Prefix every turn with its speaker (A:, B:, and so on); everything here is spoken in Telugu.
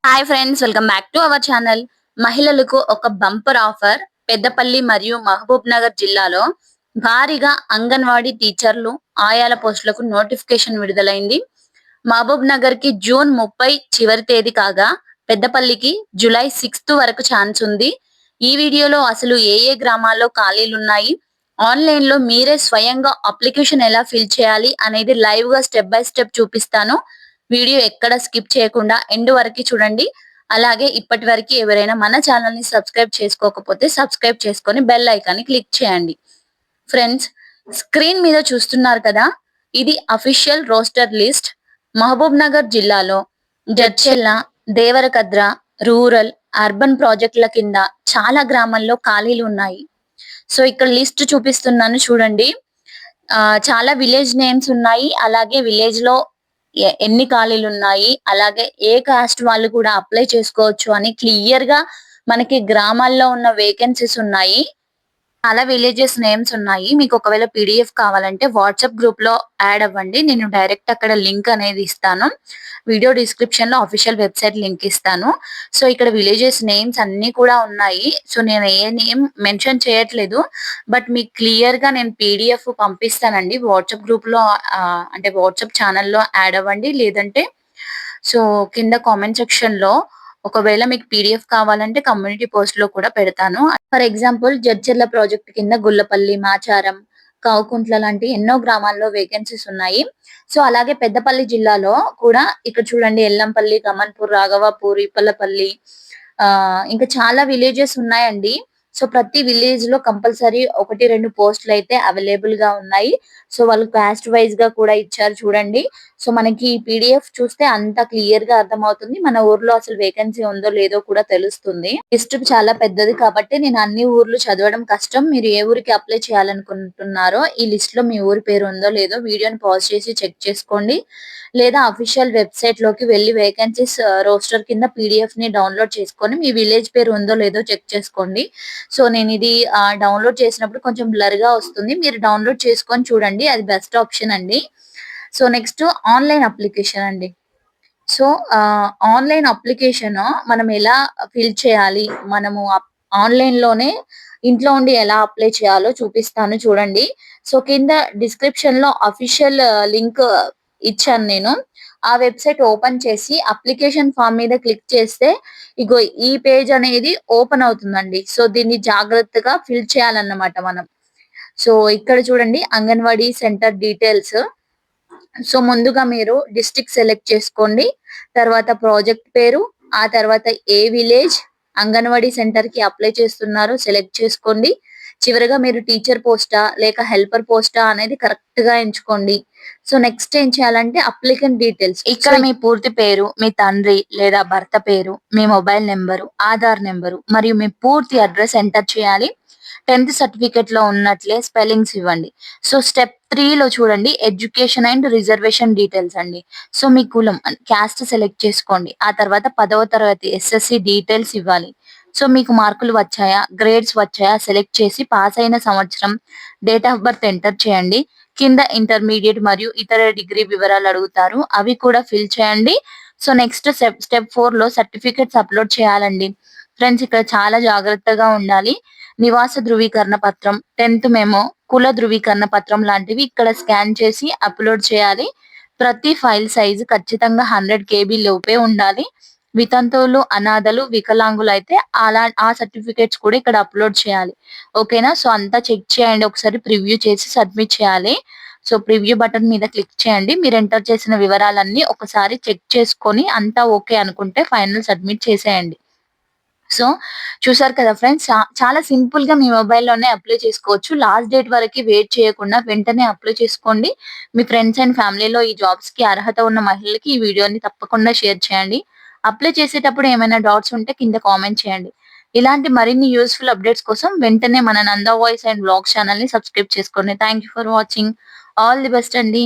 A: Hi friends, welcome back to our channel. మహిళలకు ఒక బంపర్ ఆఫర్. పెద్దపల్లి మరియు మహబూబ్ నగర్ జిల్లాలో భారీగా అంగన్వాడీ టీచర్లు ఆయాల పోస్టులకు నోటిఫికేషన్ విడుదలైంది. మహబూబ్ నగర్ కి జూన్ 30 చివరి తేదీ కాగా, పెద్దపల్లికి జూలై 6 వరకు ఛాన్స్ ఉంది. ఈ వీడియోలో అసలు ఏ ఏ గ్రామాల్లో ఖాళీలున్నాయి, ఆన్లైన్ లో మీరే స్వయంగా అప్లికేషన్ ఎలా ఫిల్ చేయాలి అనేది లైవ్ గా స్టెప్ బై స్టెప్ చూపిస్తాను. వీడియో ఎక్కడ స్కిప్ చేయకుండా ఎండ్ వరకు చూడండి. అలాగే ఇప్పటి వరకు ఎవరైనా మన ఛానల్ ని సబ్స్క్రైబ్ చేసుకోకపోతే సబ్స్క్రైబ్ చేసుకొని బెల్ ఐకాన్ ని క్లిక్ చేయండి. ఫ్రెండ్స్, స్క్రీన్ మీద చూస్తున్నారు కదా, ఇది official roster list. Mahbubnagar జిల్లాలో జడ్చెల్ల, దేవరకద్ర, రూరల్, అర్బన్ ప్రాజెక్టుల కింద చాలా గ్రామాల్లో ఖాళీలు ఉన్నాయి. సో ఇక్కడ లిస్ట్ చూపిస్తున్నాను చూడండి. చాలా విలేజ్ నేమ్స్ ఉన్నాయి. అలాగే విలేజ్ లో ఎన్ని ఖాళీలు ఉన్నాయి, అలాగే ఏ కాస్ట్ వాళ్ళు కూడా అప్లై చేసుకోవచ్చు అని క్లియర్ గా మనకి గ్రామాల్లో ఉన్న వేకెన్సీస్ ఉన్నాయి. చాలా విలేజెస్ నేమ్స్ ఉన్నాయి. మీకు ఒకవేళ పీడిఎఫ్ కావాలంటే వాట్సాప్ గ్రూప్ లో యాడ్ అవ్వండి. నేను డైరెక్ట్ అక్కడ లింక్ అనేది ఇస్తాను. వీడియో డిస్క్రిప్షన్ లో అఫీషియల్ వెబ్సైట్ లింక్ ఇస్తాను. సో ఇక్కడ విలేజెస్ నేమ్స్ అన్ని కూడా ఉన్నాయి. సో నేను ఏ నేమ్ మెన్షన్ చేయట్లేదు, బట్ మీకు క్లియర్ గా నేను పీడిఎఫ్ పంపిస్తానండి. వాట్సాప్ గ్రూప్ లో అంటే వాట్సాప్ ఛానల్లో యాడ్ అవ్వండి. లేదంటే సో కింద కామెంట్ సెక్షన్ లో ఒకవేళ మీకు పీడిఎఫ్ కావాలంటే కమ్యూనిటీ పోస్ట్ లో కూడా పెడతాను. ఫర్ ఎగ్జాంపుల్ జడ్చెర్ల ప్రాజెక్ట్ కింద గుల్లపల్లి, మాచారం, కావుకుంట్ల లాంటి ఎన్నో గ్రామాల్లో వేకెన్సీస్ ఉన్నాయి. సో అలాగే పెద్దపల్లి జిల్లాలో కూడా ఇక్కడ చూడండి, ఎల్లంపల్లి, కమన్పూర్, రాఘవాపూర్, ఇప్పలపల్లి, ఇంకా చాలా విలేజెస్ ఉన్నాయండి. సో ప్రతి విలేజ్ లో కంపల్సరీ 1-2 పోస్టులు అయితే అవైలబుల్ గా ఉన్నాయి. సో వాళ్ళు కాస్ట్ వైజ్ గా కూడా ఇచ్చారు చూడండి. సో మనకి పీడిఎఫ్ చూస్తే అంత క్లియర్ గా అర్థమవుతుంది. మన ఊర్లో అసలు వేకెన్సీ ఉందో లేదో కూడా తెలుస్తుంది. లిస్ట్ చాలా పెద్దది కాబట్టి నేను అన్ని ఊర్లు చదవడం కష్టం. మీరు ఏ ఊరికి అప్లై చేయాలనుకుంటున్నారో ఈ లిస్ట్ లో మీ ఊరి పేరు ఉందో లేదో వీడియోని పాజ్ చేసి చెక్ చేసుకోండి. లేదా అఫీషియల్ వెబ్సైట్ లోకి వెళ్లి వేకెన్సీస్ రోస్టర్ కింద పీడిఎఫ్ ని డౌన్లోడ్ చేసుకొని మీ విలేజ్ పేరు ఉందో లేదో చెక్ చేసుకోండి. సో నేను ఇది డౌన్లోడ్ చేసినప్పుడు కొంచెం బ్లర్ గా వస్తుంది. మీరు డౌన్లోడ్ చేసుకొని చూడండి, అది బెస్ట్ ఆప్షన్ అండి. సో నెక్స్ట్ ఆన్లైన్ అప్లికేషన్ అండి. సో ఆన్లైన్ అప్లికేషన్ మనం ఎలా ఫిల్ చేయాలి, మనము ఆన్లైన్ లోనే ఇంట్లో ఉండి ఎలా అప్లై చేయాలో చూపిస్తాను చూడండి. సో కింద డిస్క్రిప్షన్ లో అఫీషియల్ లింక్ ఇచ్చాను నేను. ఆ వెబ్సైట్ ఓపెన్ చేసి అప్లికేషన్ ఫామ్ మీద క్లిక్ చేస్తే ఇగో ఈ పేజ్ అనేది ఓపెన్ అవుతుందండి. సో దీన్ని జాగ్రత్తగా ఫిల్ చేయాలన్నమాట మనం. సో ఇక్కడ చూడండి, అంగన్వాడీ సెంటర్ డీటెయిల్స్. సో ముందుగా మీరు డిస్ట్రిక్ట్ సెలెక్ట్ చేసుకోండి. తర్వాత ప్రాజెక్ట్ పేరు, ఆ తర్వాత ఏ విలేజ్ అంగన్వాడీ సెంటర్ కి అప్లై చేస్తున్నారో సెలెక్ట్ చేసుకోండి. చివరగా మీరు టీచర్ పోస్టా లేక హెల్పర్ పోస్టా అనేది కరెక్ట్ గా ఎంచుకోండి. సో నెక్స్ట్ ఏం చేయాలంటే అప్లికెంట్ డీటెయిల్స్. ఇక్కడ మీ పూర్తి పేరు, మీ తండ్రి లేదా భర్త పేరు, మీ మొబైల్ నెంబరు, ఆధార్ నెంబరు మరియు మీ పూర్తి అడ్రస్ ఎంటర్ చేయాలి. 10th సర్టిఫికెట్ లో ఉన్నట్లే స్పెల్లింగ్స్ ఇవ్వండి. సో స్టెప్ 3 లో చూడండి, ఎడ్యుకేషన్ అండ్ రిజర్వేషన్ డీటెయిల్స్ అండి. సో మీ కులం క్యాస్ట్ సెలెక్ట్ చేసుకోండి. ఆ తర్వాత 10వ తరగతి ఎస్ఎస్సి డీటెయిల్స్ ఇవ్వాలి. సో మీకు మార్కులు వచ్చాయా, గ్రేడ్స్ వచ్చాయా సెలెక్ట్ చేసి పాస్ అయిన సంవత్సరం, డేట్ ఆఫ్ బర్త్ ఎంటర్ చేయండి. కింద ఇంటర్మీడియట్ మరియు ఇతర డిగ్రీ వివరాలు అడుగుతారు, అవి కూడా ఫిల్ చేయండి. సో నెక్స్ట్ స్టెప్ 4 లో సర్టిఫికెట్స్ అప్లోడ్ చేయాలండి. ఫ్రెండ్స్, ఇక్కడ చాలా జాగ్రత్తగా ఉండాలి. నివాస ధృవీకరణ పత్రం, 10th మెమో, కుల ధృవీకరణ పత్రం లాంటివి ఇక్కడ స్కాన్ చేసి అప్లోడ్ చేయాలి. ప్రతి ఫైల్ సైజు ఖచ్చితంగా 100 KB లోపే ఉండాలి. వితంతువులు, అనాథలు, వికలాంగులు అయితే ఆ సర్టిఫికేట్స్ కూడా ఇక్కడ అప్లోడ్ చేయాలి. ఓకేనా? సో అంతా చెక్ చేయండి. ఒకసారి ప్రివ్యూ చేసి సబ్మిట్ చేయాలి. సో ప్రివ్యూ బటన్ మీద క్లిక్ చేయండి. మీరు ఎంటర్ చేసిన వివరాలన్నీ ఒకసారి చెక్ చేసుకొని అంతా ఓకే అనుకుంటే ఫైనల్ సబ్మిట్ చేసేయండి. సో చూసారు కదా ఫ్రెండ్స్, చాలా సింపుల్ గా మీ మొబైల్‌లోనే అప్లై చేసుకోవచ్చు. లాస్ట్ డేట్ వరకి వెయిట్ చేయకుండా వెంటనే అప్లై చేసుకోండి. మీ ఫ్రెండ్స్ అండ్ ఫ్యామిలీలో ఈ జాబ్స్‌కి అర్హత ఉన్న మహిళలకి ఈ వీడియోని తప్పకుండా షేర్ చేయండి. అప్లై చేసేటప్పుడు ఏమైనా డౌట్స్ ఉంటే కింద కామెంట్ చేయండి. ఇలాంటి మరిన్ని యూజ్‌ఫుల్ అప్డేట్స్ కోసం వెంటనే మన నందా వాయిస్ అండ్ వ్లాగ్స్ ఛానెల్‌ని సబ్స్క్రైబ్ చేసుకోండి. Thank you for watching. All the best అండి.